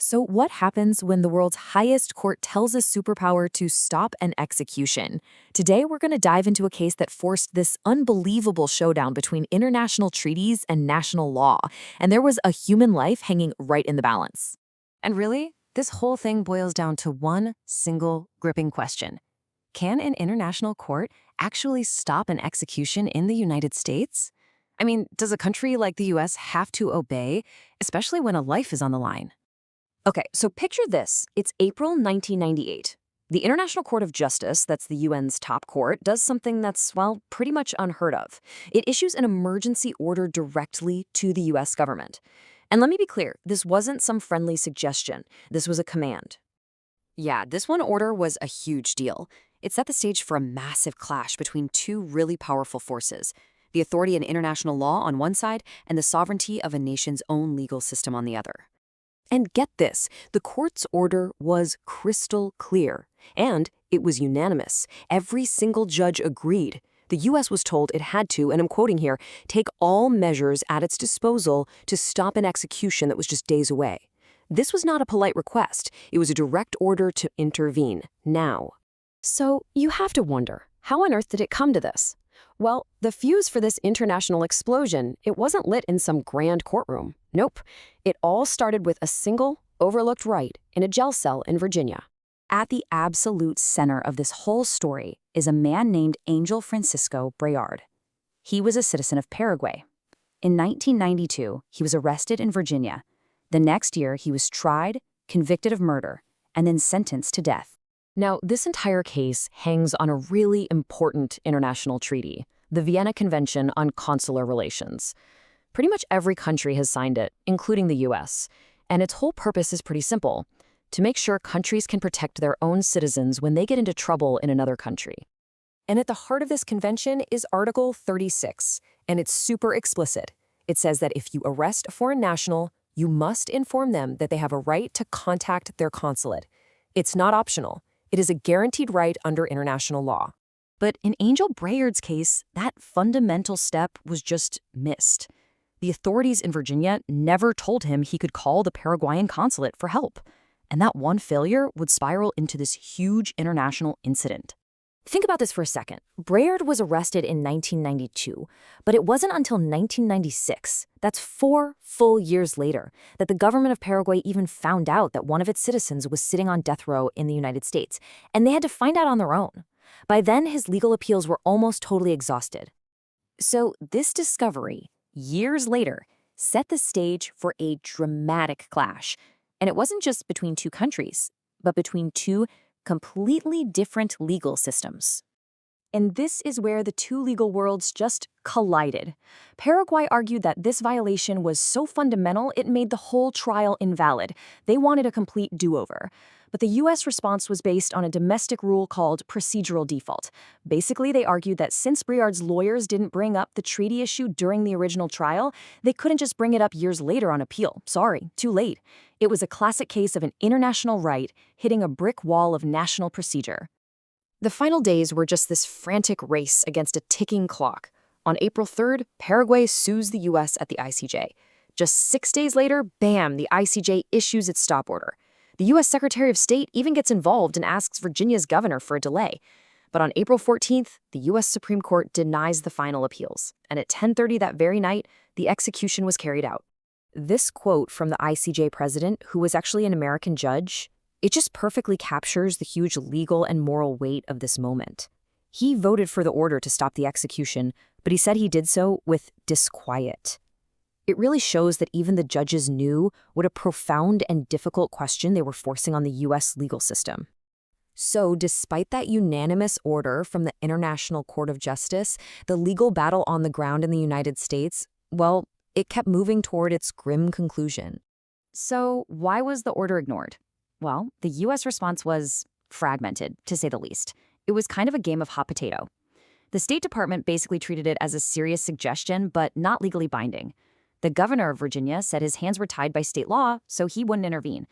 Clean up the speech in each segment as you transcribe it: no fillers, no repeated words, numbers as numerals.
So what happens when the world's highest court tells a superpower to stop an execution? Today, we're going to dive into a case that forced this unbelievable showdown between international treaties and national law, and there was a human life hanging right in the balance. And really, this whole thing boils down to one single gripping question. Can an international court actually stop an execution in the United States? I mean, does a country like the US have to obey, especially when a life is on the line? Okay, so picture this. It's April 1998. The International Court of Justice, that's the UN's top court, does something that's, well, pretty much unheard of. It issues an emergency order directly to the US government. And let me be clear, this wasn't some friendly suggestion. This was a command. Yeah, this one order was a huge deal. It set the stage for a massive clash between two really powerful forces: the authority and international law on one side and the sovereignty of a nation's own legal system on the other. And get this, the court's order was crystal clear, and it was unanimous. Every single judge agreed. The U.S. was told it had to, and I'm quoting here, take all measures at its disposal to stop an execution that was just days away. This was not a polite request. It was a direct order to intervene, now. So you have to wonder, how on earth did it come to this? Well, the fuse for this international explosion, it wasn't lit in some grand courtroom. Nope. It all started with a single, overlooked right in a jail cell in Virginia. At the absolute center of this whole story is a man named Angel Francisco Breard. He was a citizen of Paraguay. In 1992, he was arrested in Virginia. The next year, he was tried, convicted of murder, and then sentenced to death. Now, this entire case hangs on a really important international treaty, the Vienna Convention on Consular Relations. Pretty much every country has signed it, including the US, and its whole purpose is pretty simple: to make sure countries can protect their own citizens when they get into trouble in another country. And at the heart of this convention is Article 36, and it's super explicit. It says that if you arrest a foreign national, you must inform them that they have a right to contact their consulate. It's not optional. It is a guaranteed right under international law. But in Angel Breard's case, that fundamental step was just missed. The authorities in Virginia never told him he could call the Paraguayan consulate for help. And that one failure would spiral into this huge international incident. Think about this for a second. Breard was arrested in 1992, but it wasn't until 1996, that's 4 full years later, that the government of Paraguay even found out that one of its citizens was sitting on death row in the United States, and they had to find out on their own. By then, his legal appeals were almost totally exhausted. So this discovery, years later, set the stage for a dramatic clash. And it wasn't just between two countries, but between two completely different legal systems. And this is where the two legal worlds just collided. Paraguay argued that this violation was so fundamental it made the whole trial invalid. They wanted a complete do-over. But the U.S. response was based on a domestic rule called procedural default. Basically, they argued that since Breard's lawyers didn't bring up the treaty issue during the original trial, they couldn't just bring it up years later on appeal. Sorry, too late. It was a classic case of an international right hitting a brick wall of national procedure. The final days were just this frantic race against a ticking clock. On April 3rd, Paraguay sues the U.S. at the ICJ. Just 6 days later, bam, the ICJ issues its stop order. The U.S. Secretary of State even gets involved and asks Virginia's governor for a delay. But on April 14th, the U.S. Supreme Court denies the final appeals, and at 10:30 that very night, the execution was carried out. This quote from the ICJ president, who was actually an American judge, it just perfectly captures the huge legal and moral weight of this moment. He voted for the order to stop the execution, but he said he did so with disquiet. It really shows that even the judges knew what a profound and difficult question they were forcing on the U.S. legal system. So, despite that unanimous order from the International Court of Justice, the legal battle on the ground in the United States, well, it kept moving toward its grim conclusion. So, why was the order ignored? Well, the U.S. response was fragmented, to say the least. It was kind of a game of hot potato. The State Department basically treated it as a serious suggestion, but not legally binding. The governor of Virginia said his hands were tied by state law, so he wouldn't intervene.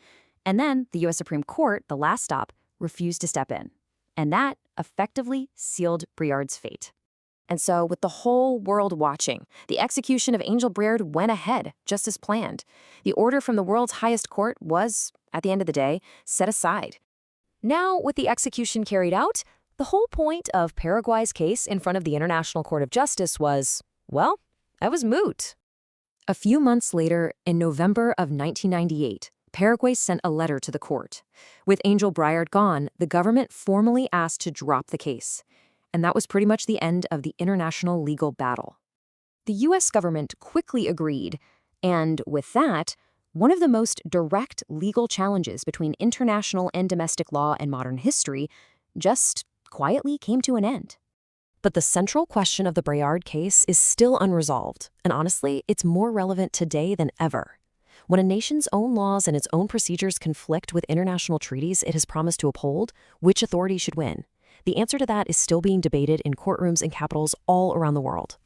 And then the U.S. Supreme Court, the last stop, refused to step in. And that effectively sealed Breard's fate. And so, with the whole world watching, the execution of Angel Breard went ahead, just as planned. The order from the world's highest court was, at the end of the day, set aside. Now, with the execution carried out, the whole point of Paraguay's case in front of the International Court of Justice was, well, that was moot. A few months later, in November of 1998, Paraguay sent a letter to the court. With Angel Breard gone, the government formally asked to drop the case. And that was pretty much the end of the international legal battle. The U.S. government quickly agreed, and with that, one of the most direct legal challenges between international and domestic law and modern history just quietly came to an end. But the central question of the Breard case is still unresolved, and honestly, it's more relevant today than ever. When a nation's own laws and its own procedures conflict with international treaties it has promised to uphold, which authority should win? The answer to that is still being debated in courtrooms and capitals all around the world.